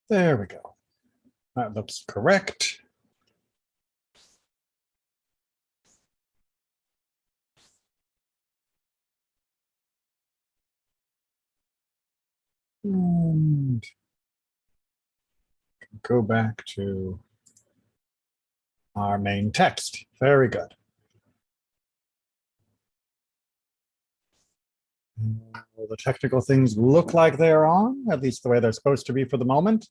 There we go. That looks correct. And go back to our main text. Very good. Well, the technical things look like they're on, at least the way they're supposed to be for the moment.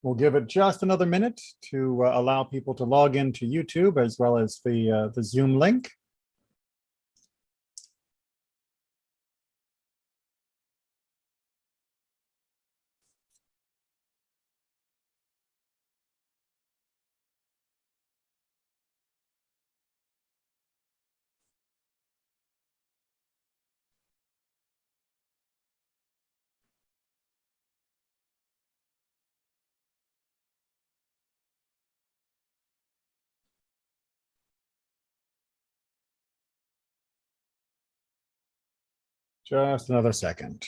We'll give it just another minute to allow people to log into YouTube as well as the Zoom link. Just another second.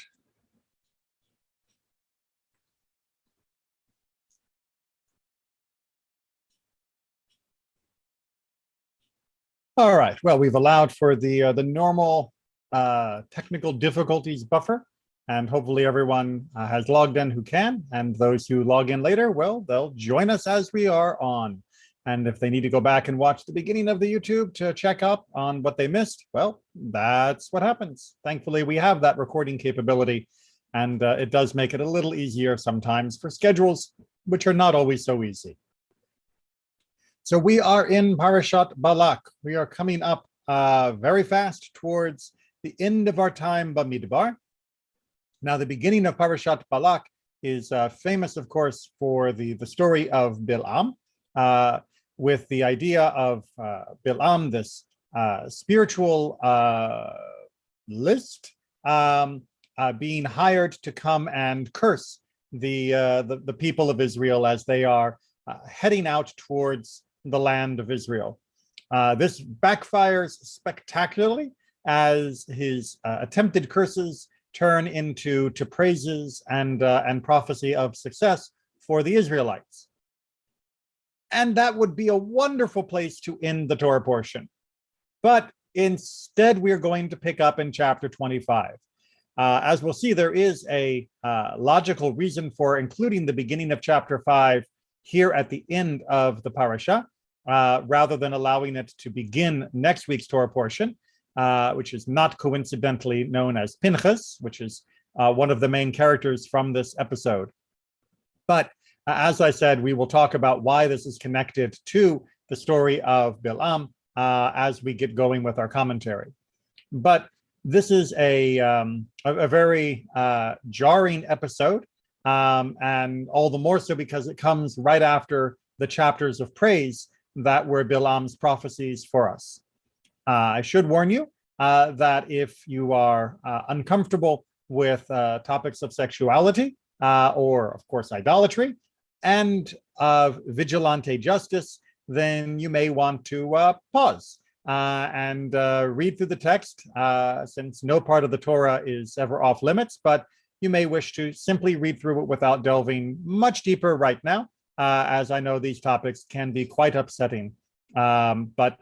All right, well, we've allowed for the normal technical difficulties buffer, and hopefully everyone has logged in who can, and those who log in later, well, they'll join us as we are on. And if they need to go back and watch the beginning of the YouTube to check up on what they missed, well, that's what happens. Thankfully, we have that recording capability, and it does make it a little easier sometimes for schedules, which are not always so easy. So we are in Parashat Balak. We are coming up very fast towards the end of our time Bamidbar. Now, the beginning of Parashat Balak is famous, of course, for the story of Bilam, with the idea of Bilam, this spiritual list, being hired to come and curse the people of Israel as they are heading out towards the land of Israel. This backfires spectacularly as his attempted curses turn into praises and prophecy of success for the Israelites. And that would be a wonderful place to end the Torah portion. But instead, we're going to pick up in chapter 25. As we'll see, there is a logical reason for including the beginning of chapter 5 here at the end of the parasha, rather than allowing it to begin next week's Torah portion, which is not coincidentally known as Pinchas, which is one of the main characters from this episode. But as I said, we will talk about why this is connected to the story of Bilam as we get going with our commentary. But this is a very jarring episode, and all the more so because it comes right after the chapters of praise that were Bilam's prophecies for us. I should warn you that if you are uncomfortable with topics of sexuality or, of course, idolatry and of vigilante justice, then you may want to pause and read through the text, since no part of the Torah is ever off limits, but you may wish to simply read through it without delving much deeper right now, as I know these topics can be quite upsetting. But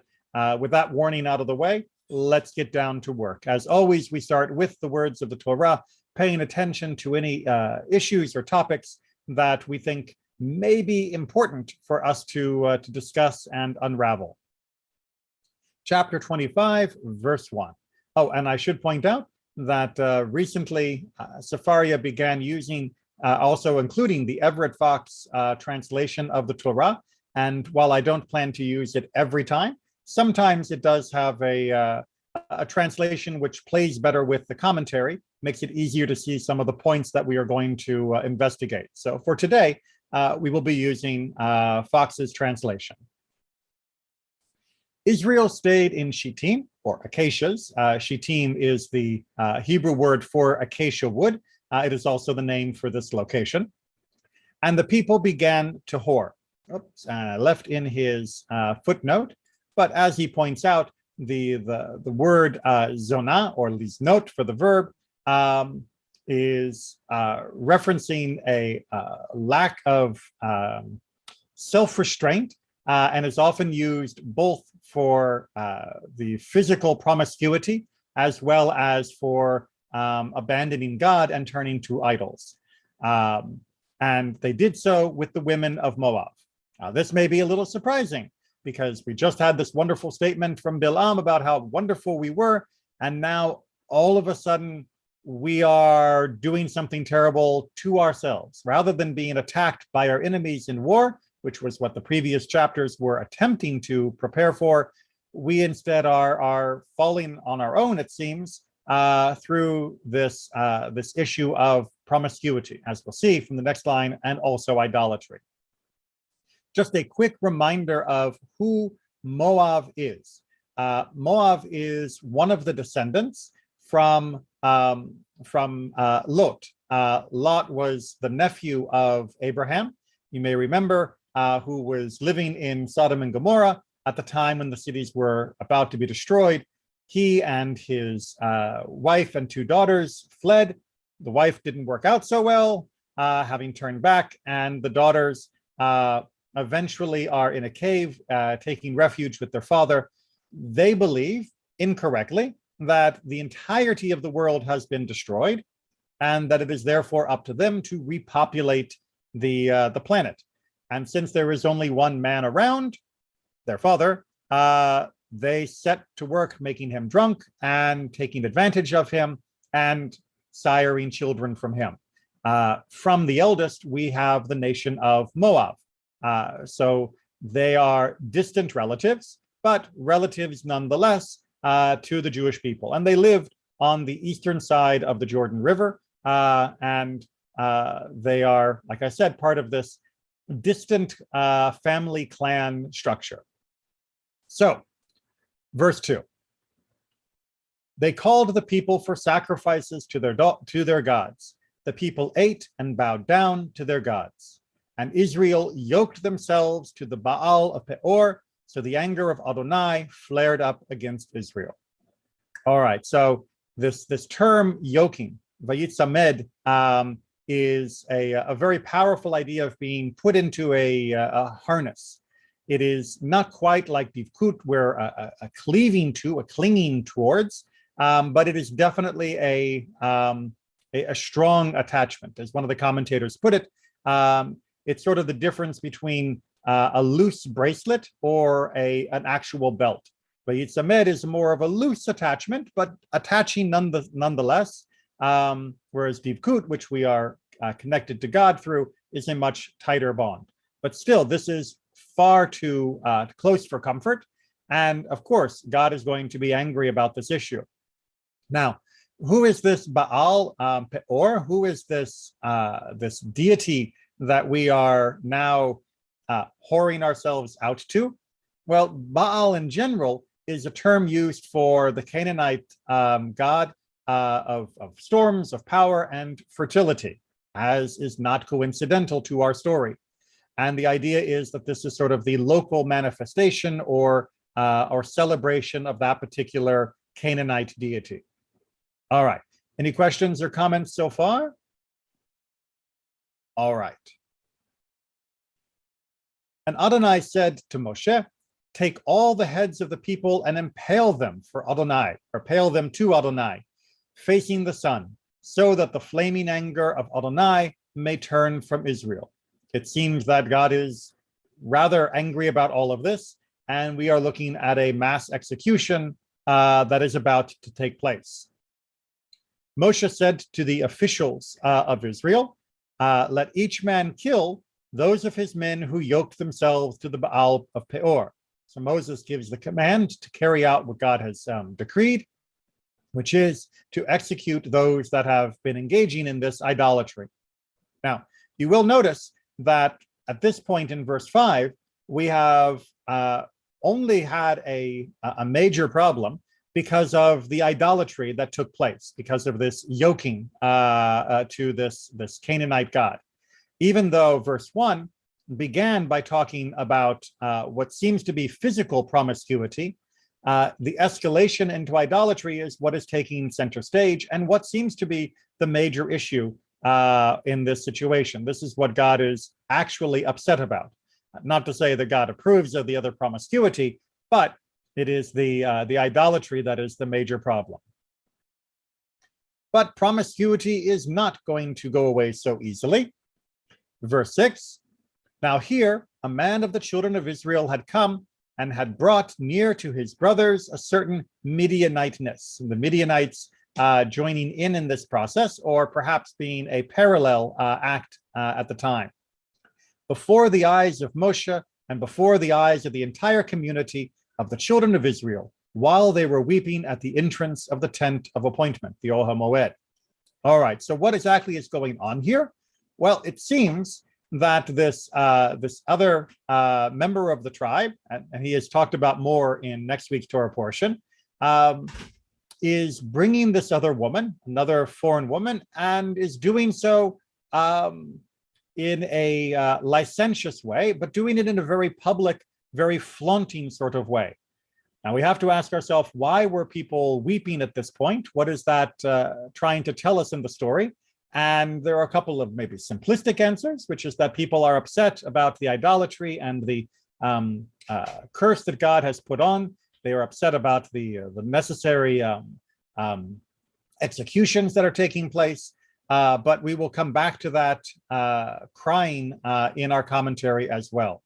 with that warning out of the way, let's get down to work. As always, we start with the words of the Torah, paying attention to any issues or topics that we think may be important for us to discuss and unravel. Chapter 25, verse 1. Oh, and I should point out that recently Sefaria began using, also including the Everett Fox translation of the Torah. And while I don't plan to use it every time, sometimes it does have a translation which plays better with the commentary, makes it easier to see some of the points that we are going to investigate. So for today, we will be using Fox's translation. Israel stayed in Shittim, or acacias. Shittim is the Hebrew word for acacia wood. It is also the name for this location. And the people began to whore. Oops, left in his footnote. But as he points out, the word zonah, or liznot for the verb, is referencing a lack of self-restraint, and is often used both for the physical promiscuity as well as for abandoning God and turning to idols. And they did so with the women of Moab. Now, this may be a little surprising because we just had this wonderful statement from Bilam about how wonderful we were, and now all of a sudden we are doing something terrible to ourselves. Rather than being attacked by our enemies in war, which was what the previous chapters were attempting to prepare for, we instead are falling on our own, it seems, through this issue of promiscuity, as we'll see from the next line, and also idolatry. Just a quick reminder of who Moab is. Moab is one of the descendants from Lot. Lot was the nephew of Abraham, you may remember, who was living in Sodom and Gomorrah at the time when the cities were about to be destroyed. He and his wife and 2 daughters fled. The wife didn't work out so well, having turned back, and the daughters eventually are in a cave, taking refuge with their father. They believe, incorrectly, that the entirety of the world has been destroyed, and that it is therefore up to them to repopulate the planet. And since there is only one man around, their father, they set to work making him drunk and taking advantage of him and siring children from him. From the eldest, we have the nation of Moab. So they are distant relatives, but relatives nonetheless to the Jewish people. And they lived on the eastern side of the Jordan River. And they are, like I said, part of this distant family clan structure. So, verse 2. They called the people for sacrifices to their gods. The people ate and bowed down to their gods. And Israel yoked themselves to the Baal of Peor, so the anger of Adonai flared up against Israel. All right, so this term yoking, vayitzamed, is a very powerful idea of being put into a harness. It is not quite like divkut, where a cleaving to, a clinging towards, but it is definitely a strong attachment. As one of the commentators put it, it's sort of the difference between a loose bracelet or an actual belt. But Yitzamed is more of a loose attachment, but attaching nonetheless, whereas divkut, which we are connected to God through, is a much tighter bond. But still, this is far too close for comfort. And of course, God is going to be angry about this issue. Now, who is this Baal Peor? Who is this this deity that we are now whoring ourselves out to? Well, Baal in general is a term used for the Canaanite god of storms, of power, and fertility, as is not coincidental to our story. And the idea is that this is sort of the local manifestation or celebration of that particular Canaanite deity. All right. Any questions or comments so far? All right. And Adonai said to Moshe, take all the heads of the people and impale them for Adonai, or impale them to Adonai, facing the sun, so that the flaming anger of Adonai may turn from Israel. It seems that God is rather angry about all of this, and we are looking at a mass execution that is about to take place. Moshe said to the officials of Israel, let each man kill those of his men who yoked themselves to the Baal of Peor. So Moses gives the command to carry out what God has decreed, which is to execute those that have been engaging in this idolatry. Now, you will notice that at this point in verse 5, we have only had a major problem because of the idolatry that took place, because of this yoking to this Canaanite god. Even though verse 1 began by talking about what seems to be physical promiscuity, The escalation into idolatry is what is taking center stage and what seems to be the major issue in this situation. This is what God is actually upset about. Not to say that God approves of the other promiscuity, but it is the idolatry that is the major problem. But promiscuity is not going to go away so easily. Verse 6, now here a man of the children of Israel had come and had brought near to his brothers a certain Midianiteness. And the Midianites joining in this process, or perhaps being a parallel act at the time. Before the eyes of Moshe and before the eyes of the entire community of the children of Israel, while they were weeping at the entrance of the tent of appointment, the Ohel Moed. All right, so what exactly is going on here? Well, it seems that this other member of the tribe, and he is talked about more in next week's Torah portion, is bringing this other woman, another foreign woman, and is doing so in a licentious way, but doing it in a very public, very flaunting sort of way. Now we have to ask ourselves, why were people weeping at this point? What is that trying to tell us in the story? And there are a couple of maybe simplistic answers, which is that people are upset about the idolatry and the curse that God has put on. They are upset about the necessary executions that are taking place. But we will come back to that crying in our commentary as well.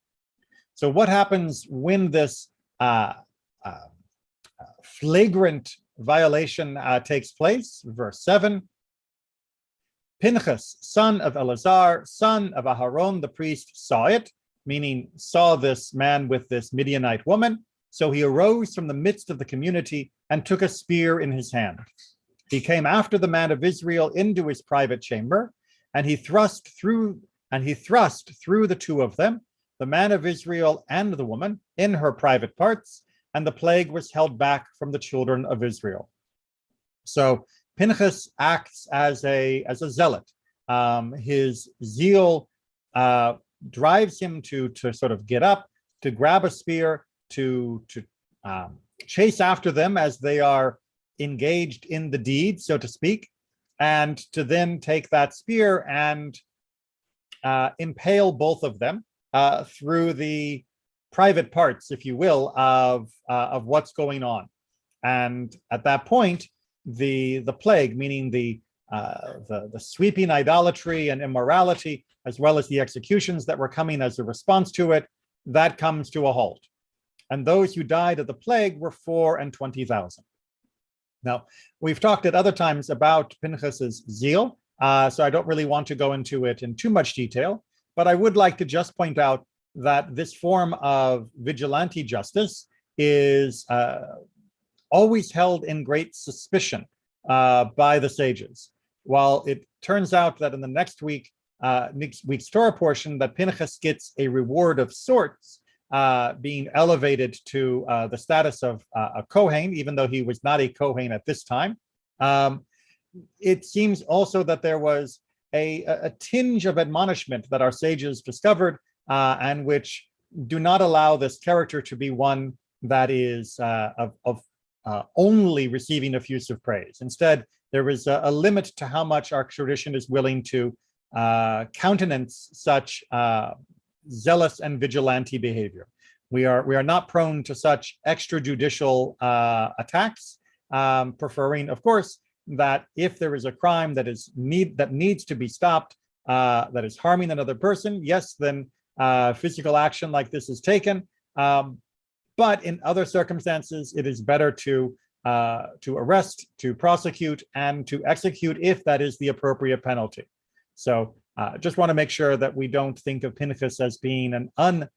So what happens when this flagrant violation takes place? Verse 7, Pinchas, son of Eleazar, son of Aharon, the priest, saw it, meaning saw this man with this Midianite woman. So he arose from the midst of the community and took a spear in his hand. He came after the man of Israel into his private chamber, and he thrust through the two of them, the man of Israel and the woman, in her private parts, and the plague was held back from the children of Israel. So Pinchas acts as a zealot. His zeal drives him to sort of get up, to grab a spear, to chase after them as they are engaged in the deed, so to speak, and to then take that spear and impale both of them through the private parts, if you will, of what's going on. And at that point, the plague, meaning the sweeping idolatry and immorality, as well as the executions that were coming as a response to it, that comes to a halt. And those who died of the plague were 24,000. Now, we've talked at other times about Pinchas's zeal, so I don't really want to go into it in too much detail, but I would like to just point out that this form of vigilante justice is always held in great suspicion by the sages. While it turns out that in the next week's Torah portion, that Pinchas gets a reward of sorts, being elevated to the status of a Kohen, even though he was not a Kohen at this time. It seems also that there was a tinge of admonishment that our sages discovered, and which do not allow this character to be one that is of only receiving effusive praise. Instead, there is a limit to how much our tradition is willing to countenance such zealous and vigilante behavior. We are not prone to such extrajudicial attacks, preferring, of course, that if there is a crime that needs to be stopped, that is harming another person, yes, then physical action like this is taken. But in other circumstances, it is better to arrest, to prosecute, and to execute if that is the appropriate penalty. So just want to make sure that we don't think of Pinchas as being an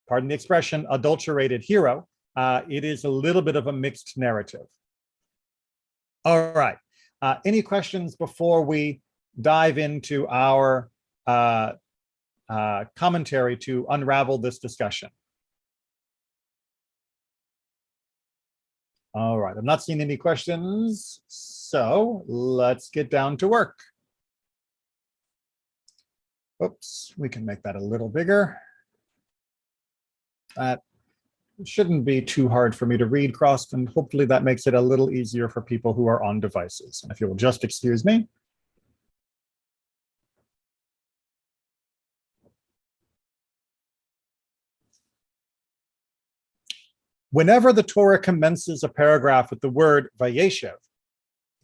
pardon the expression, adulterated hero. It is a little bit of a mixed narrative. All right. Any questions before we dive into our commentary to unravel this discussion? All right, I'm not seeing any questions, so let's get down to work. Oops, we can make that a little bigger. That shouldn't be too hard for me to read, Crossed, and hopefully that makes it a little easier for people who are on devices. And if you will just excuse me. Whenever the Torah commences a paragraph with the word Vayeshev,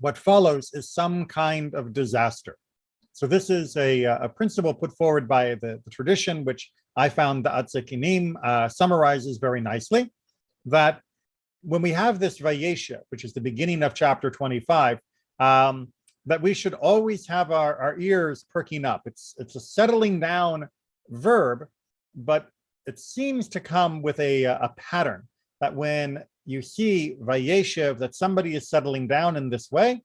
what follows is some kind of disaster. So this is a principle put forward by the tradition, which I found the Atzekinim summarizes very nicely, that when we have this Vayeshev, which is the beginning of chapter 25, that we should always have our ears perking up. It's a settling down verb, but it seems to come with a pattern that when you see Vayeshev, that somebody is settling down in this way,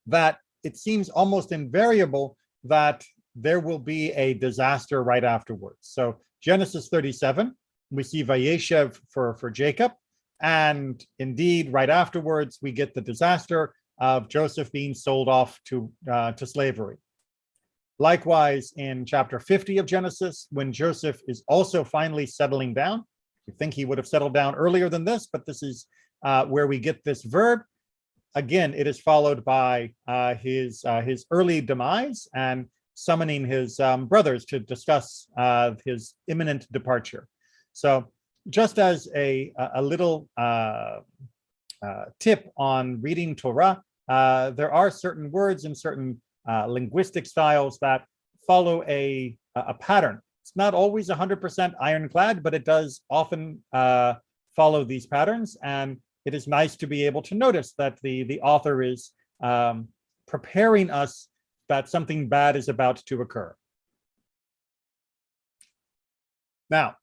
that it seems almost invariable that there will be a disaster right afterwards. So Genesis 37, we see Vayeshev for Jacob, and indeed, right afterwards, we get the disaster of Joseph being sold off to slavery. Likewise, in chapter 50 of Genesis, when Joseph is also finally settling down, you think he would have settled down earlier than this, but this is where we get this verb. Again, it is followed by his early demise and summoning his brothers to discuss his imminent departure. So just as a little tip on reading Torah, there are certain words and certain linguistic styles that follow a pattern. It's not always 100% ironclad, but it does often follow these patterns. And it is nice to be able to notice that the author is preparing us that something bad is about to occur. Now,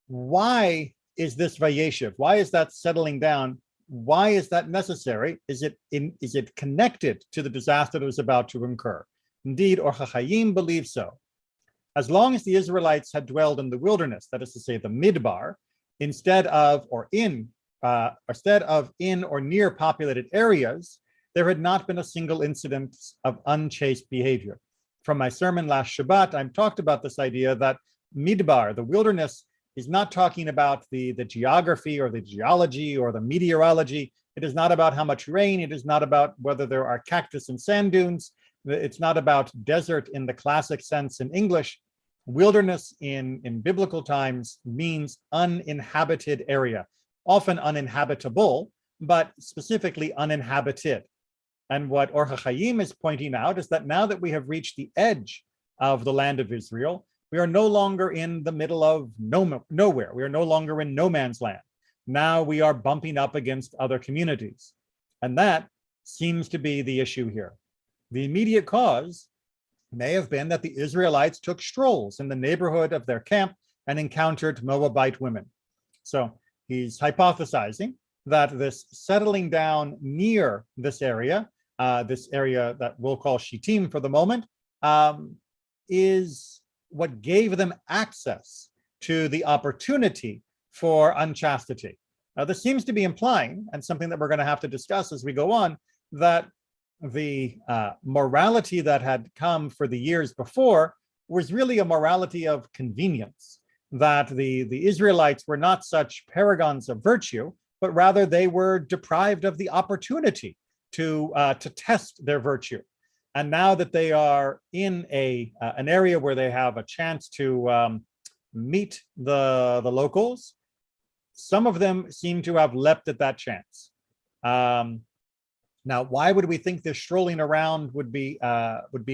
why is this Vayeshev? Why is that settling down? Why is that necessary? Is it connected to the disaster that was about to occur? Indeed, Or HaChaim believes so. As long as the Israelites had dwelled in the wilderness, that is to say, the Midbar, instead of in or near populated areas, there had not been a single incident of unchaste behavior. From my sermon last Shabbat, I talked about this idea that Midbar, the wilderness, is not talking about the geography or the geology or the meteorology. It is not about how much rain. It is not about whether there are cactus and sand dunes. It's not about desert in the classic sense in English. Wilderness in biblical times means uninhabited area, often uninhabitable, but specifically uninhabited. And what Or HaChaim is pointing out is that now that we have reached the edge of the land of Israel, we are no longer in the middle of nowhere. We are no longer in no man's land. Now we are bumping up against other communities. And that seems to be the issue here. The immediate cause may have been that the Israelites took strolls in the neighborhood of their camp and encountered Moabite women. So he's hypothesizing that this settling down near this area that we'll call Shittim for the moment, is what gave them access to the opportunity for unchastity. Now, this seems to be implying, and something that we're going to have to discuss as we go on, that the morality that had come for the years before was really a morality of convenience, that the Israelites were not such paragons of virtue, but rather they were deprived of the opportunity to test their virtue. And now that they are in an area where they have a chance to meet the locals, some of them seem to have leapt at that chance. Now, why would we think this strolling around would be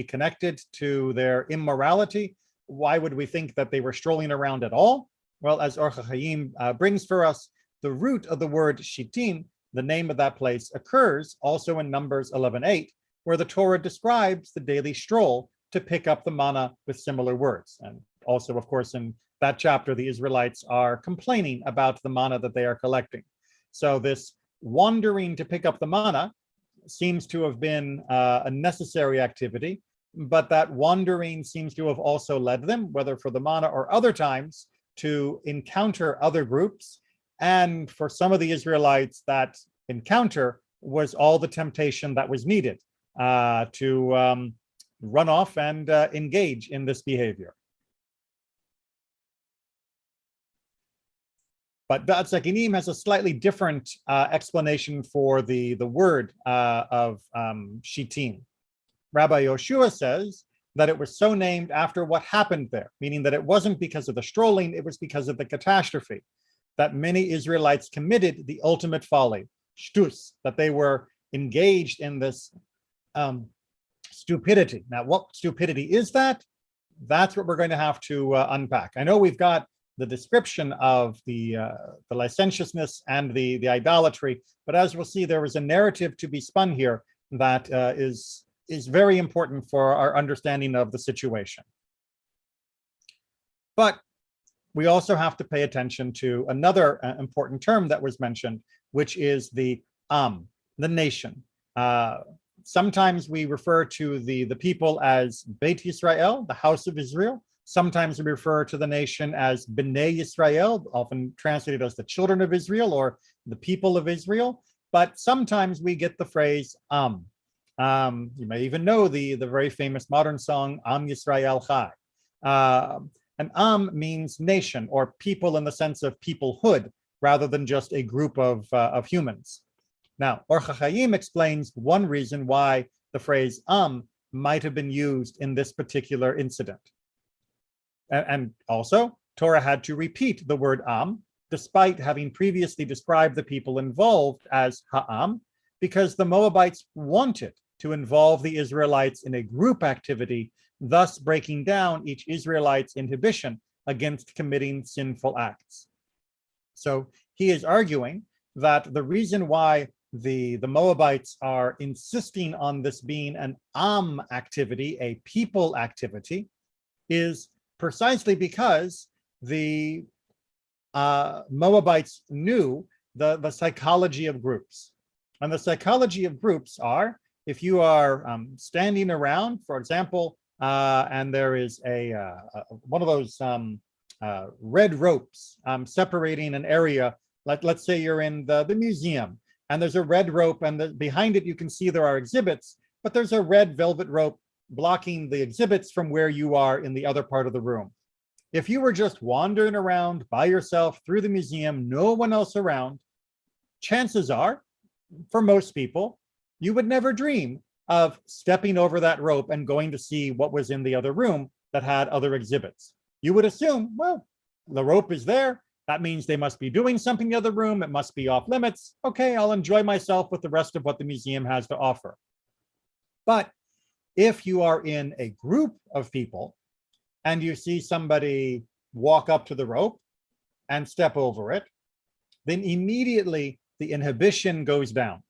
connected to their immorality? Why would we think that they were strolling around at all? Well, as Or HaChaim brings for us, the root of the word Shittim, the name of that place, occurs also in Numbers 11:8, where the Torah describes the daily stroll to pick up the manna with similar words. And also, of course, in that chapter, the Israelites are complaining about the manna that they are collecting. So this wandering to pick up the manna seems to have been a necessary activity, but that wandering seems to have also led them, whether for the manna or other times, to encounter other groups. And for some of the Israelites, that encounter was all the temptation that was needed to run off and engage in this behavior. But Datsakinim has a slightly different explanation for the word of Shittim. Rabbi Yoshua says that it was so named after what happened there, meaning that it wasn't because of the strolling, it was because of the catastrophe, that many Israelites committed the ultimate folly, shtus, that they were engaged in this stupidity. Now, what stupidity is that? That's what we're going to have to unpack. I know we've got the description of the licentiousness and the idolatry, but as we'll see, there is a narrative to be spun here that is very important for our understanding of the situation. But we also have to pay attention to another important term that was mentioned, which is the nation. Sometimes we refer to the people as Beit Yisrael, the house of Israel. Sometimes we refer to the nation as Bnei Yisrael, often translated as the children of Israel or the people of Israel. But sometimes we get the phrase Am. You may even know the very famous modern song, Am Yisrael Chai. And Am means nation or people in the sense of peoplehood, rather than just a group of humans. Now, Or HaChaim explains one reason why the phrase Am might have been used in this particular incident. And also, Torah had to repeat the word Am, despite having previously described the people involved as Ha'am, because the Moabites wanted to involve the Israelites in a group activity, thus breaking down each Israelite's inhibition against committing sinful acts. So he is arguing that the reason why the Moabites are insisting on this being an Am activity, a people activity, is precisely because the Moabites knew the psychology of groups. And the psychology of groups are, if you are standing around, for example, and there is one of those red ropes separating an area, let's say you're in the museum, and there's a red rope, and behind it you can see there are exhibits, but there's a red velvet rope blocking the exhibits from where you are in the other part of the room. If you were just wandering around by yourself through the museum, no one else around, chances are, for most people, you would never dream of stepping over that rope and going to see what was in the other room that had other exhibits. You would assume, well, the rope is there. That means they must be doing something in the other room. It must be off limits. Okay, I'll enjoy myself with the rest of what the museum has to offer. But if you are in a group of people and you see somebody walk up to the rope and step over it, then immediately the inhibition goes down.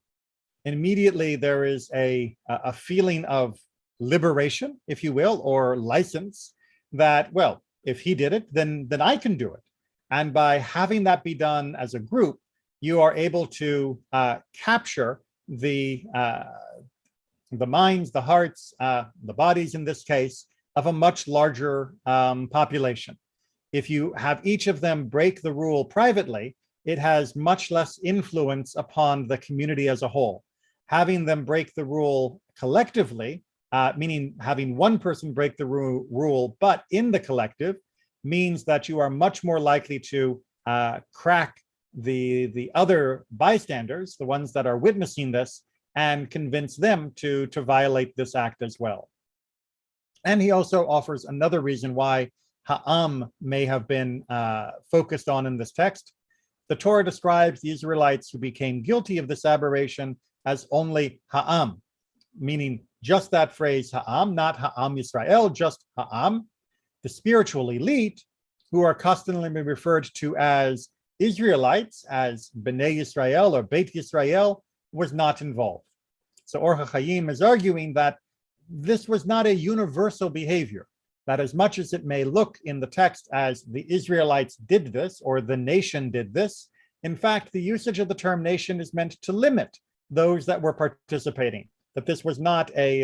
Immediately there is a feeling of liberation, if you will, or license that, well, if he did it, then I can do it. And by having that be done as a group, you are able to capture the minds, the hearts, the bodies in this case, of a much larger population. If you have each of them break the rule privately, it has much less influence upon the community as a whole. Having them break the rule collectively, meaning having one person break the rule, but in the collective, means that you are much more likely to crack the other bystanders, the ones that are witnessing this, and convince them to violate this act as well. And he also offers another reason why Ha'am may have been focused on in this text. The Torah describes the Israelites who became guilty of this aberration as only Ha'am, meaning just that phrase Ha'am, not Ha'am Yisrael, just Ha'am. The spiritual elite, who are customarily referred to as Israelites, as Bnei Yisrael or Beit Yisrael, was not involved. So Or HaChaim is arguing that this was not a universal behavior, that as much as it may look in the text as the Israelites did this or the nation did this, in fact, the usage of the term nation is meant to limit those that were participating, that this was not a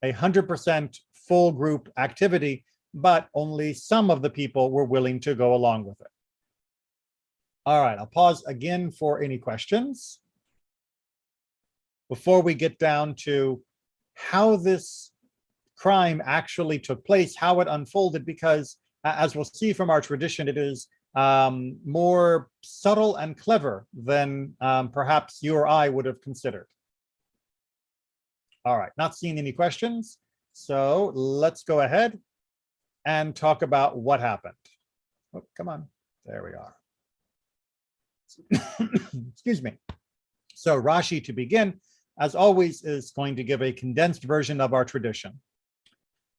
100% full group activity, but only some of the people were willing to go along with it. All right, I'll pause again for any questions before we get down to how this crime actually took place, how it unfolded, because as we'll see from our tradition, it is more subtle and clever than perhaps you or I would have considered. All right, not seeing any questions. So let's go ahead and talk about what happened. Oh, come on, there we are. Excuse me. So Rashi, to begin, as always, is going to give a condensed version of our tradition.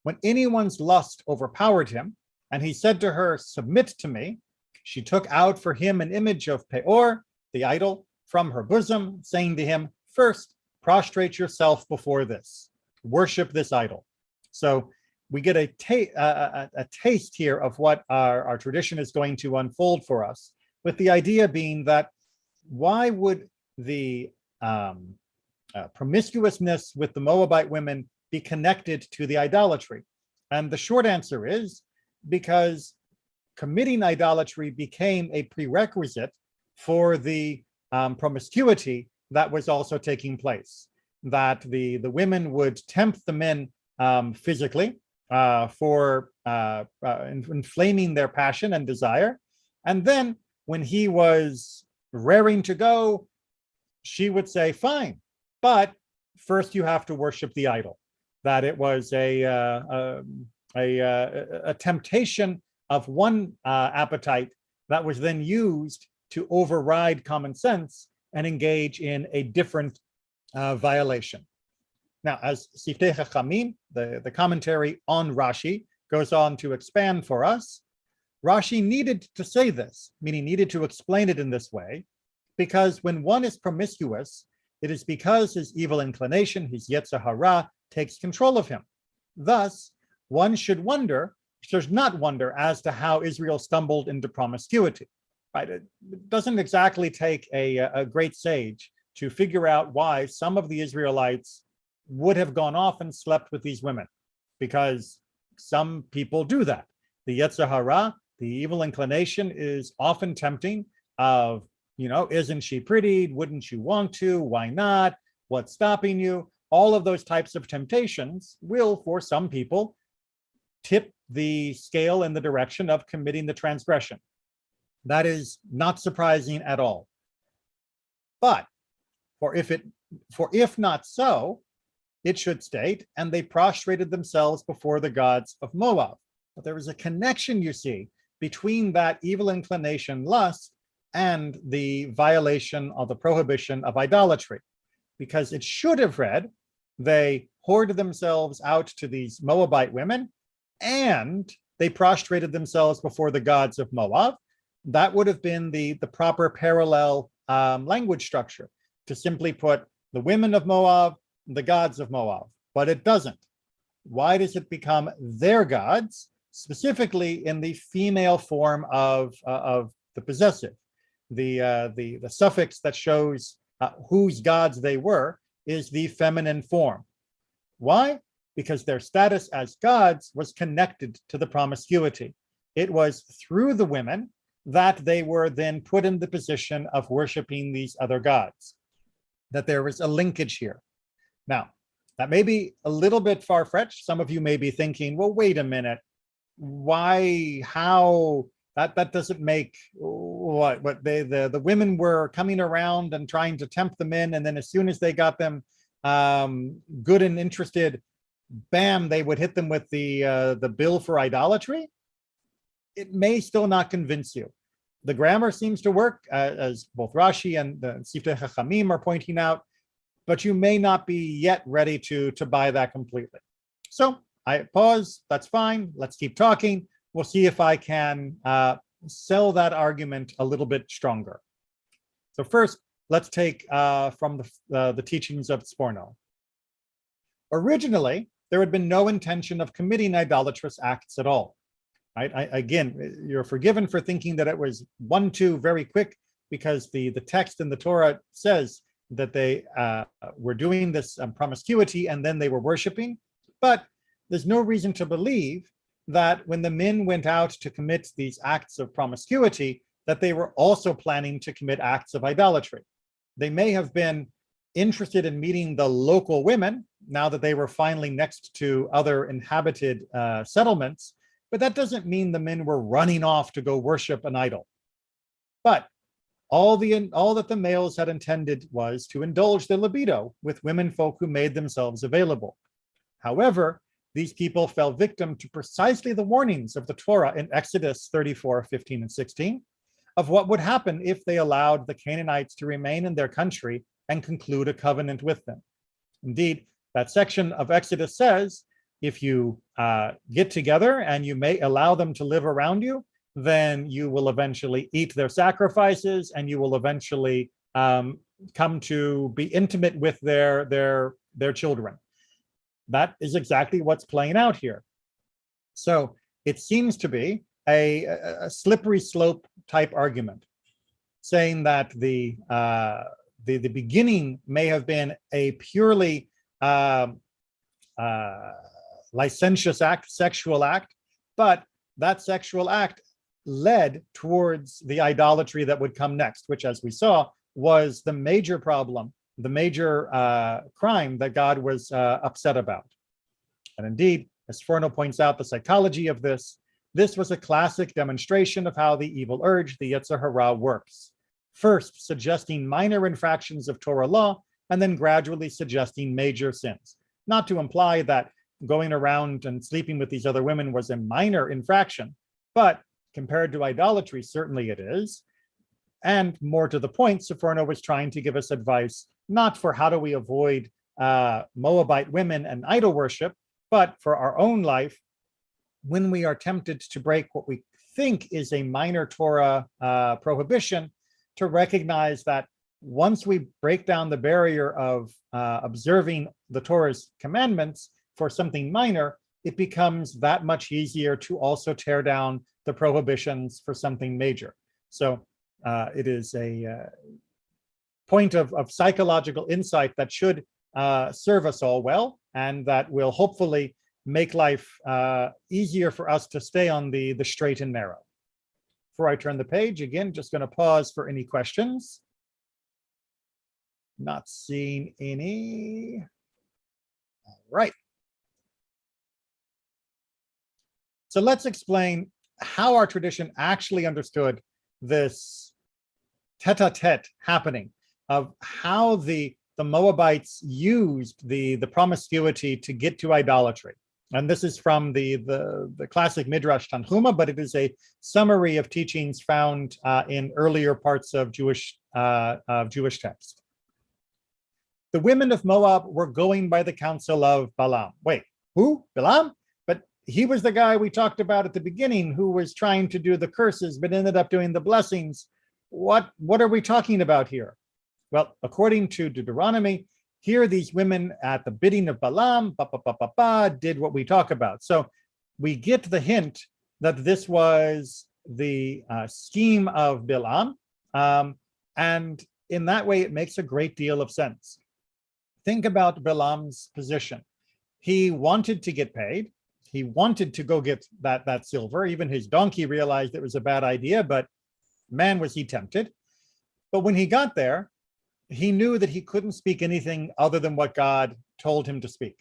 When anyone's lust overpowered him, and he said to her, "Submit to me," she took out for him an image of Peor, the idol, from her bosom, saying to him, "First, prostrate yourself before this. Worship this idol." So we get a taste here of what our tradition is going to unfold for us, with the idea being that why would the promiscuousness with the Moabite women be connected to the idolatry? And the short answer is because committing idolatry became a prerequisite for the promiscuity that was also taking place. That the women would tempt the men physically for inflaming their passion and desire. And then when he was raring to go, she would say, "Fine, but first you have to worship the idol." That it was a temptation of one appetite that was then used to override common sense and engage in a different violation. Now, as Siftei Chachamim, the commentary on Rashi, goes on to expand for us, Rashi needed to say this, meaning needed to explain it in this way, because when one is promiscuous, it is because his evil inclination, his Yetzer Hara, takes control of him. Thus, one should not wonder as to how Israel stumbled into promiscuity. Right? It doesn't exactly take a great sage to figure out why some of the Israelites would have gone off and slept with these women, because some people do that. The Yetzer Hara, the evil inclination, is often tempting of, isn't she pretty? Wouldn't you want to? Why not? What's stopping you? All of those types of temptations will, for some people, tip the scale in the direction of committing the transgression. That is not surprising at all. But for if not so, it should state, and they prostrated themselves before the gods of Moab. But there was a connection, you see, between that evil inclination, lust, and the violation of the prohibition of idolatry. Because it should have read, they hoarded themselves out to these Moabite women, and they prostrated themselves before the gods of Moab. That would have been the proper parallel language structure, to simply put the women of Moab, the gods of Moab. But it doesn't. Why does it become their gods, specifically in the female form of the possessive? The suffix that shows whose gods they were is the feminine form. Why? Because their status as gods was connected to the promiscuity. It was through the women that they were then put in the position of worshiping these other gods, that there was a linkage here. Now, that may be a little bit far-fetched. Some of you may be thinking, well, wait a minute, why, how, that doesn't make what the women were coming around and trying to tempt them in, and then as soon as they got them good and interested, bam, they would hit them with the bill for idolatry. It may still not convince you. The grammar seems to work, as both Rashi and the Siftei Chachamim are pointing out, but you may not be yet ready to buy that completely. So I pause, that's fine, let's keep talking. We'll see if I can sell that argument a little bit stronger. So first, let's take from the teachings of Sforno. Originally, there had been no intention of committing idolatrous acts at all. Right? Again, you're forgiven for thinking that it was 1-2 very quick, because the text in the Torah says that they were doing this promiscuity and then they were worshiping. But there's no reason to believe that when the men went out to commit these acts of promiscuity, that they were also planning to commit acts of idolatry. They may have been interested in meeting the local women now that they were finally next to other inhabited settlements, But that doesn't mean the men were running off to go worship an idol. But all that the males had intended was to indulge their libido with women folk who made themselves available. However, these people fell victim to precisely the warnings of the Torah in Exodus 34:15 and 16, of what would happen if they allowed the Canaanites to remain in their country and conclude a covenant with them. Indeed, that section of Exodus says, if you get together and you may allow them to live around you, then you will eventually eat their sacrifices and you will eventually come to be intimate with their children. That is exactly what's playing out here. So it seems to be a slippery slope type argument, saying that the beginning may have been a purely licentious act, sexual act, but that sexual act led towards the idolatry that would come next, which, as we saw, was the major problem, the major crime that God was upset about. And indeed, as Forno points out, the psychology of this was a classic demonstration of how the evil urge, the Yetzer Hara, works. First, suggesting minor infractions of Torah law, and then gradually suggesting major sins. Not to imply that going around and sleeping with these other women was a minor infraction, but compared to idolatry, certainly it is. And more to the point, Sforno was trying to give us advice, not for how do we avoid Moabite women and idol worship, but for our own life, when we are tempted to break what we think is a minor Torah prohibition, to recognize that once we break down the barrier of observing the Torah's commandments for something minor, it becomes that much easier to also tear down the prohibitions for something major. So it is a point of psychological insight that should serve us all well, and that will hopefully make life easier for us to stay on the straight and narrow. Before I turn the page, again, just going to pause for any questions. Not seeing any. All right. So let's explain how our tradition actually understood this tete-a-tete happening, of how the Moabites used the promiscuity to get to idolatry. And this is from the classic Midrash Tanhuma, but it is a summary of teachings found in earlier parts of Jewish text. The women of Moab were going by the counsel of Balaam. Wait, who? Balaam? But he was the guy we talked about at the beginning who was trying to do the curses, but ended up doing the blessings. What are we talking about here? Well, according to Deuteronomy, here these women at the bidding of Balaam, did what we talk about. So we get the hint that this was the scheme of Balaam. And in that way, it makes a great deal of sense. Think about Balaam's position. He wanted to get paid. He wanted to go get that silver. Even his donkey realized it was a bad idea, but man, was he tempted. But when he got there, he knew that he couldn't speak anything other than what God told him to speak.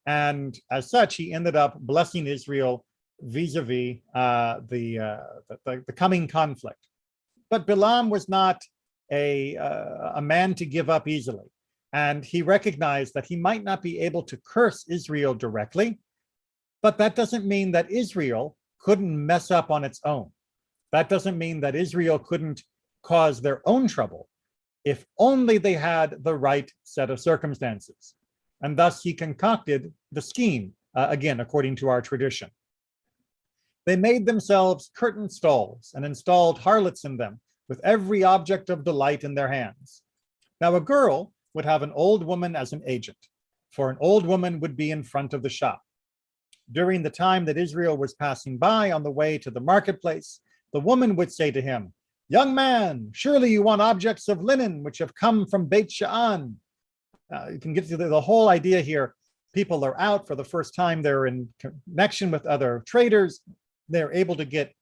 And as such, he ended up blessing Israel vis-a-vis the coming conflict. But Balaam was not a man to give up easily. And he recognized that he might not be able to curse Israel directly, but that doesn't mean that Israel couldn't mess up on its own. That doesn't mean that Israel couldn't cause their own trouble, if only they had the right set of circumstances. And thus he concocted the scheme, again, according to our tradition. They made themselves curtain stalls and installed harlots in them, with every object of delight in their hands. Now a girl would have an old woman as an agent, for an old woman would be in front of the shop. During the time that Israel was passing by on the way to the marketplace, the woman would say to him, "Young man, surely you want objects of linen which have come from Beit Sha'an." You can get to the whole idea here. People are out for the first time. They're in connection with other traders. They're able to get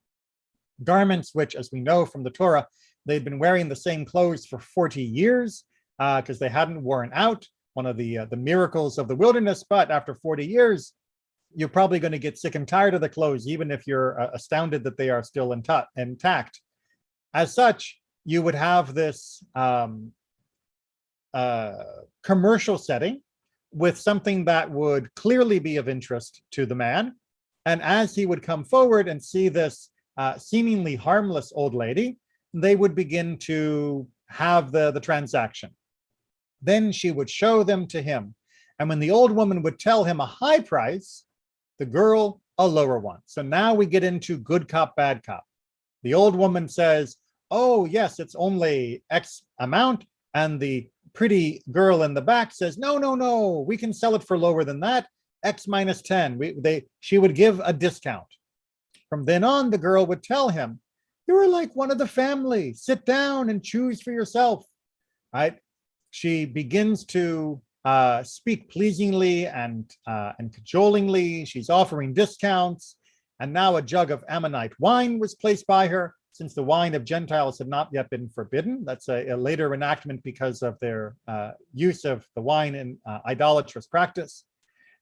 garments which, as we know from the Torah, they'd been wearing the same clothes for 40 years because they hadn't worn out, one of the miracles of the wilderness. But after 40 years, you're probably going to get sick and tired of the clothes, even if you're astounded that they are still intact. As such, you would have this commercial setting with something that would clearly be of interest to the man. And as he would come forward and see this seemingly harmless old lady, they would begin to have the transaction. Then she would show them to him. And when the old woman would tell him a high price, the girl a lower one. So now we get into good cop, bad cop. The old woman says, oh, yes, it's only X amount. And the pretty girl in the back says, no, no, no, we can sell it for lower than that. X minus 10. She would give a discount. From then on, the girl would tell him, you're like one of the family. Sit down and choose for yourself. Right? She begins to speak pleasingly and cajolingly. She's offering discounts. And now a jug of Ammonite wine was placed by her, since the wine of Gentiles had not yet been forbidden. That's a later enactment because of their use of the wine in idolatrous practice.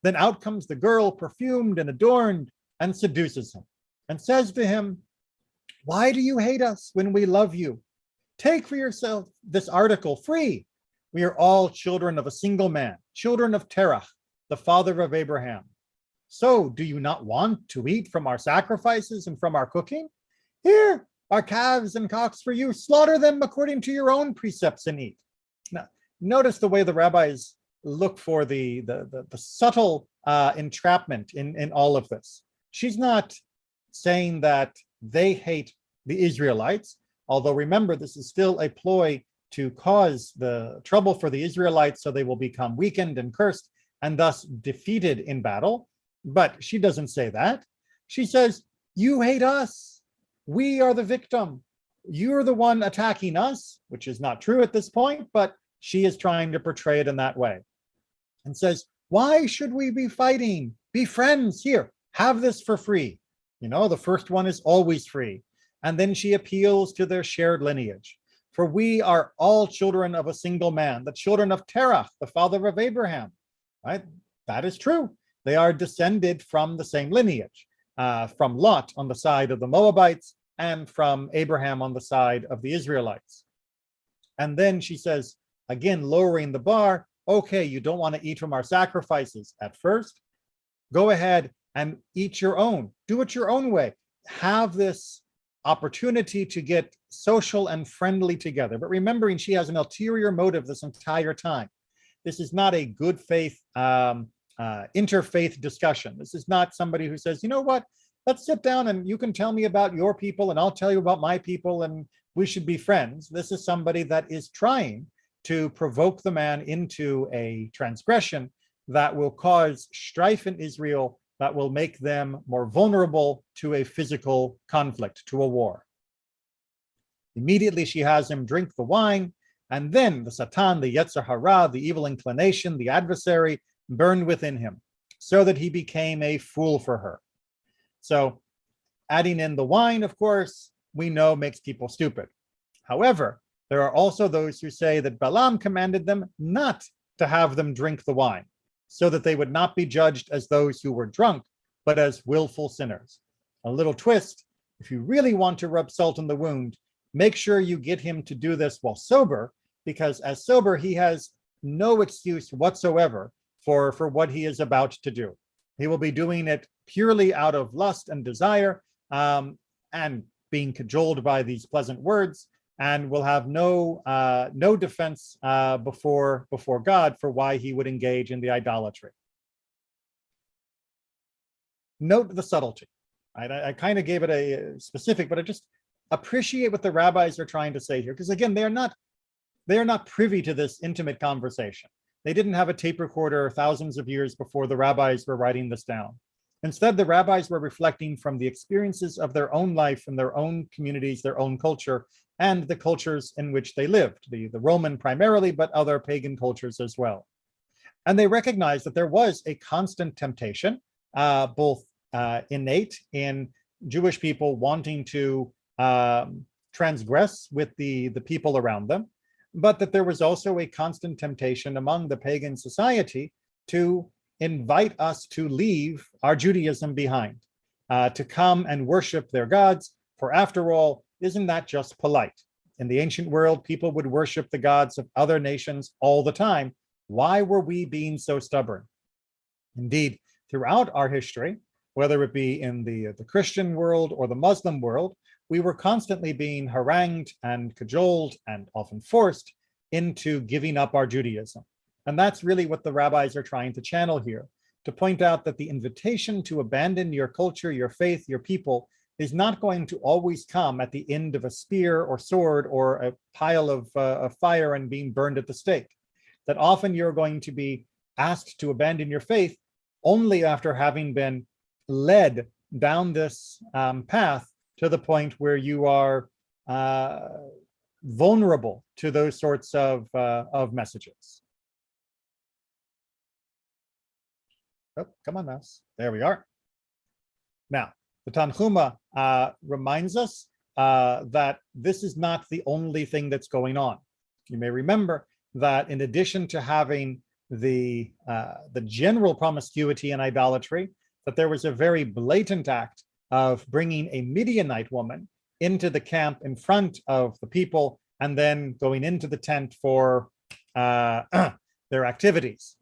Then out comes the girl, perfumed and adorned, and seduces him and says to him, why do you hate us when we love you? Take for yourself this article free. We are all children of a single man, children of Terach, the father of Abraham. So do you not want to eat from our sacrifices and from our cooking? Here are calves and cocks for you. Slaughter them according to your own precepts and eat. Now, notice the way the rabbis look for the subtle entrapment in all of this. She's not saying that they hate the Israelites, although remember, this is still a ploy to cause the trouble for the Israelites so they will become weakened and cursed and thus defeated in battle. But she doesn't say that. She says, you hate us. We are the victim. You're the one attacking us, which is not true at this point, but she is trying to portray it in that way. And says, why should we be fighting? Be friends. Here, have this for free. You know, the first one is always free. And then she appeals to their shared lineage. For we are all children of a single man, the children of Terach, the father of Abraham. Right? That is true. They are descended from the same lineage, from Lot on the side of the Moabites and from Abraham on the side of the Israelites. And then she says, again, lowering the bar, okay, you don't want to eat from our sacrifices at first. Go ahead and eat your own. Do it your own way. Have this opportunity to get social and friendly together. But remembering she has an ulterior motive this entire time. This is not a good faith interfaith discussion. This is not somebody who says, you know what, let's sit down and you can tell me about your people and I'll tell you about my people and we should be friends. This is somebody that is trying to provoke the man into a transgression that will cause strife in Israel, that will make them more vulnerable to a physical conflict, to a war. Immediately she has him drink the wine, and then the Satan, the Yetzer Hara, the evil inclination, the adversary, burned within him, so that he became a fool for her. So adding in the wine, of course, we know makes people stupid. However, there are also those who say that Balaam commanded them not to have them drink the wine, so that they would not be judged as those who were drunk, but as willful sinners. A little twist, if you really want to rub salt in the wound, make sure you get him to do this while sober, because as sober, he has no excuse whatsoever for what he is about to do. He will be doing it purely out of lust and desire, and being cajoled by these pleasant words, and will have no defense before God for why he would engage in the idolatry. Note the subtlety. Right? I kind of gave it a specific, but I just appreciate what the rabbis are trying to say here, because again, they are not privy to this intimate conversation. They didn't have a tape recorder thousands of years before the rabbis were writing this down. Instead, the rabbis were reflecting from the experiences of their own life and their own communities, their own culture, and the cultures in which they lived, the Roman primarily, but other pagan cultures as well. And they recognized that there was a constant temptation, both innate in Jewish people wanting to transgress with the people around them, but that there was also a constant temptation among the pagan society to invite us to leave our Judaism behind, to come and worship their gods. For after all, isn't that just polite? In the ancient world, people would worship the gods of other nations all the time. Why were we being so stubborn? Indeed, throughout our history, whether it be in the Christian world or the Muslim world, we were constantly being harangued and cajoled and often forced into giving up our Judaism. And that's really what the rabbis are trying to channel here, to point out that the invitation to abandon your culture, your faith, your people is not going to always come at the end of a spear or sword or a pile of fire and being burned at the stake. That often you're going to be asked to abandon your faith only after having been led down this path to the point where you are vulnerable to those sorts of messages. Oh, come on, mouse. There we are. Now, the Tanhuma reminds us that this is not the only thing that's going on. You may remember that in addition to having the general promiscuity and idolatry, that there was a very blatant act of bringing a Midianite woman into the camp in front of the people and then going into the tent for their activities.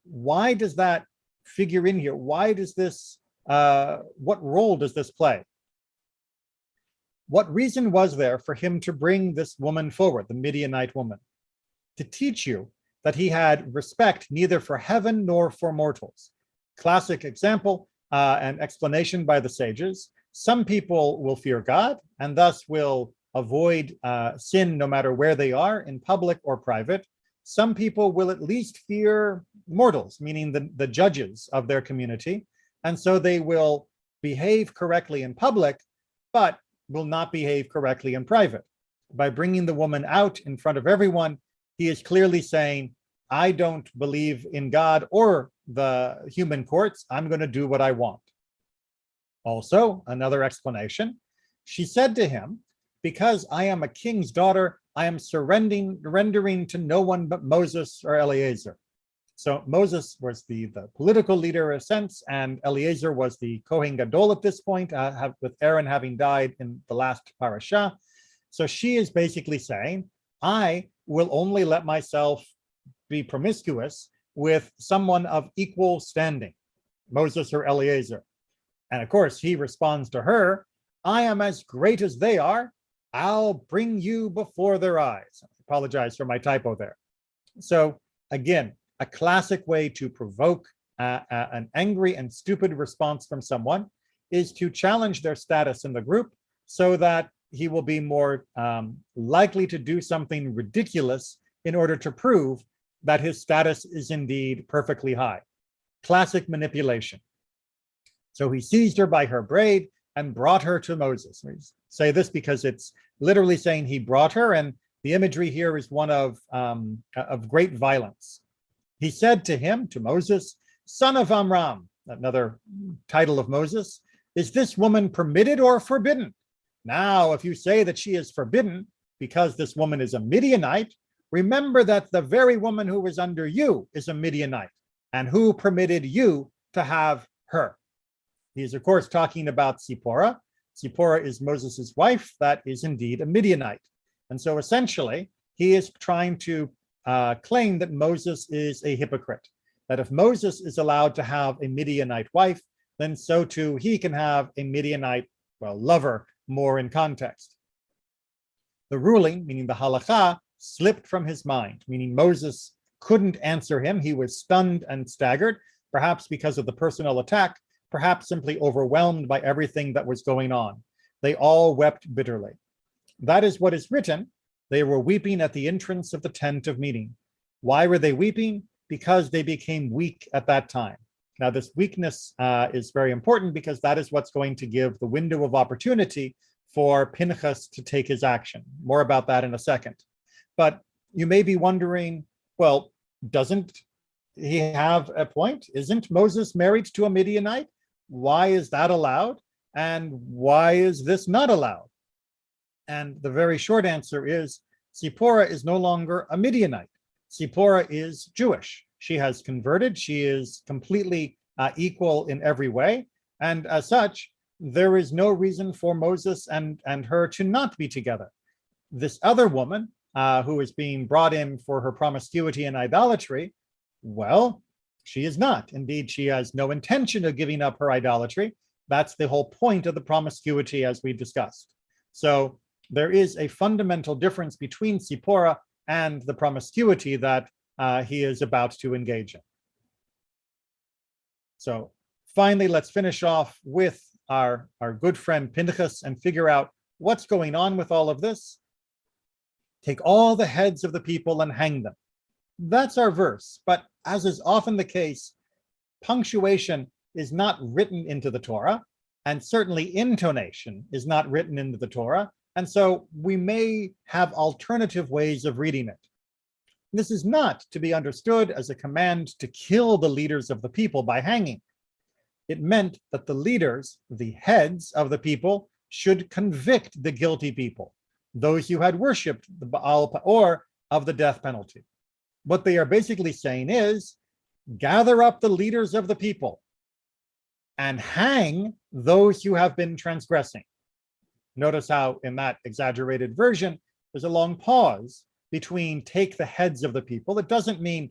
Why does that figure in here? Why does this, what role does this play? What reason was there for him to bring this woman forward, the Midianite woman? To teach you that he had respect neither for heaven nor for mortals. Classic example and explanation by the sages. Some people will fear God and thus will avoid sin no matter where they are, in public or private. Some people will at least fear mortals, meaning the judges of their community. And so they will behave correctly in public, but will not behave correctly in private. By bringing the woman out in front of everyone, he is clearly saying, I don't believe in God or the human courts. I'm going to do what I want. Also, another explanation, she said to him, because I am a king's daughter, I am surrendering to no one but Moses or Eliezer. So Moses was the political leader in a sense, and Eliezer was the Kohen Gadol at this point, with Aaron having died in the last parasha. So she is basically saying, I will only let myself be promiscuous with someone of equal standing, Moses or Eliezer. And of course, he responds to her, I am as great as they are. I'll bring you before their eyes. I apologize for my typo there. So again, a classic way to provoke an angry and stupid response from someone is to challenge their status in the group so that he will be more likely to do something ridiculous in order to prove that his status is indeed perfectly high. Classic manipulation. So he seized her by her braid and brought her to Moses. We say this because it's literally saying he brought her, and the imagery here is one of great violence. He said to him, to Moses, son of Amram, another title of Moses, is this woman permitted or forbidden? Now, if you say that she is forbidden because this woman is a Midianite, remember that the very woman who is under you is a Midianite, and who permitted you to have her. He's, of course, talking about Zipporah. Zipporah is Moses's wife. That is indeed a Midianite. And so essentially, he is trying to claim that Moses is a hypocrite, that if Moses is allowed to have a Midianite wife, then so too he can have a Midianite, well, lover, more in context. The ruling, meaning the halakha, slipped from his mind, meaning Moses couldn't answer him. He was stunned and staggered, perhaps because of the personal attack, perhaps simply overwhelmed by everything that was going on. They all wept bitterly. That is what is written. They were weeping at the entrance of the tent of meeting. Why were they weeping? Because they became weak at that time. Now, this weakness is very important because that is what's going to give the window of opportunity for Pinchas to take his action. More about that in a second. But you may be wondering, well, doesn't he have a point? Isn't Moses married to a Midianite? Why is that allowed? And why is this not allowed? And the very short answer is Zipporah is no longer a Midianite. Zipporah is Jewish. She has converted. She is completely equal in every way. And as such, there is no reason for Moses and her to not be together. This other woman who is being brought in for her promiscuity and idolatry, well, she is not. Indeed, she has no intention of giving up her idolatry. That's the whole point of the promiscuity, as we discussed. So there is a fundamental difference between Zipporah and the promiscuity that he is about to engage in. So finally, let's finish off with our good friend Pinchas and figure out what's going on with all of this. Take all the heads of the people and hang them. That's our verse. But as is often the case, punctuation is not written into the Torah, and certainly intonation is not written into the Torah. And so we may have alternative ways of reading it. This is not to be understood as a command to kill the leaders of the people by hanging. It meant that the leaders, the heads of the people, should convict the guilty people, those who had worshipped the Baal or of the death penalty. What they are basically saying is, gather up the leaders of the people and hang those who have been transgressing. Notice how in that exaggerated version, there's a long pause between take the heads of the people. It doesn't mean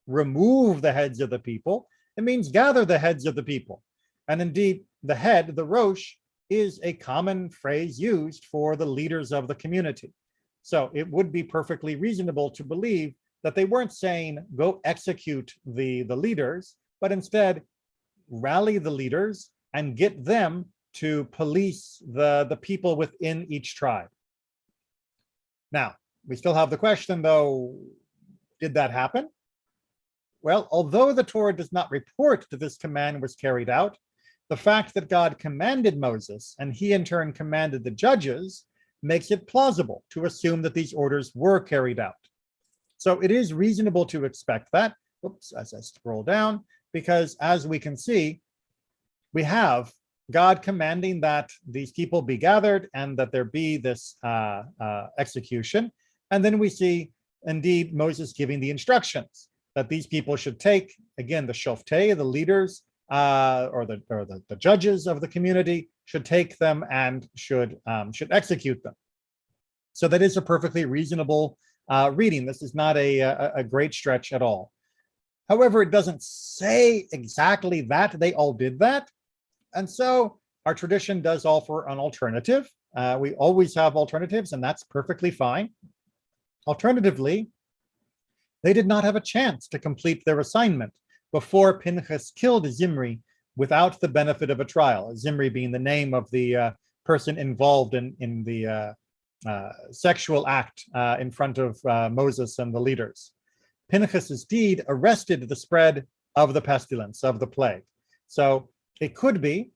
remove the heads of the people. It means gather the heads of the people. And indeed, the head, the rosh, is a common phrase used for the leaders of the community. So it would be perfectly reasonable to believe that they weren't saying, go execute the leaders, but instead rally the leaders and get them to police the people within each tribe. Now, we still have the question, though, did that happen? Well, although the Torah does not report that this command was carried out, the fact that God commanded Moses and he in turn commanded the judges makes it plausible to assume that these orders were carried out. So it is reasonable to expect that. Oops, as I scroll down, because as we can see, we have God commanding that these people be gathered and that there be this execution. And then we see, indeed, Moses giving the instructions that these people should take, again, the shoftei, the leaders, or the judges of the community should take them and should execute them. So that is a perfectly reasonable reading. This is not a great stretch at all. However, it doesn't say exactly that they all did that. And so our tradition does offer an alternative. We always have alternatives, and that's perfectly fine. Alternatively, they did not have a chance to complete their assignment before Pinchas killed Zimri without the benefit of a trial, Zimri being the name of the person involved in the sexual act in front of Moses and the leaders. Pinchas's deed arrested the spread of the pestilence, of the plague. So it could be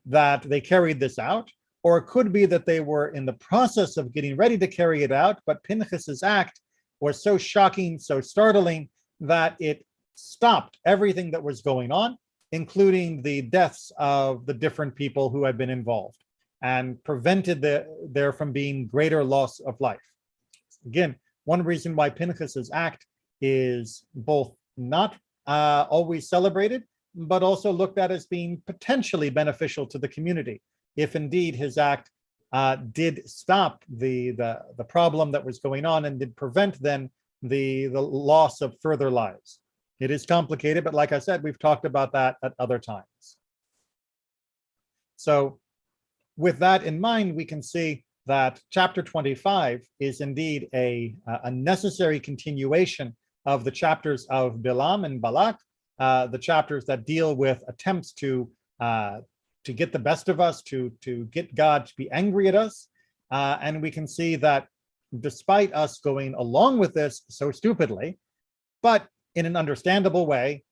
that they carried this out, or it could be that they were in the process of getting ready to carry it out, but Pinchas's act was so shocking, so startling, that it stopped everything that was going on, including the deaths of the different people who had been involved, and prevented there from being greater loss of life. Again, one reason why Pinchas's act is both not always celebrated, but also looked at as being potentially beneficial to the community, if indeed his act did stop the problem that was going on and did prevent then the loss of further lives. It is complicated, but like I said, we've talked about that at other times. So with that in mind, we can see that chapter 25 is indeed a necessary continuation of the chapters of Bilam and Balak, the chapters that deal with attempts to get the best of us, to get God to be angry at us. And we can see that despite us going along with this so stupidly, but in an understandable way,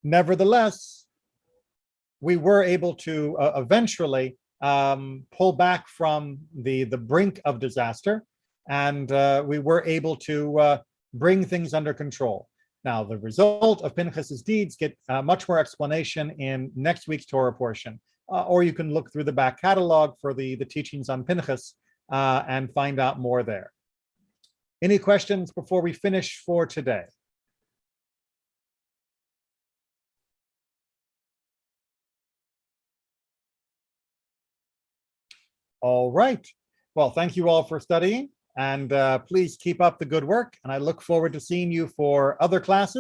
nevertheless, we were able to eventually pull back from the brink of disaster, and we were able to bring things under control. Now, the result of Pinchas's deeds get much more explanation in next week's Torah portion, or you can look through the back catalog for the teachings on Pinchas and find out more there. Any questions before we finish for today? All right. Well, thank you all for studying, and please keep up the good work. And I look forward to seeing you for other classes.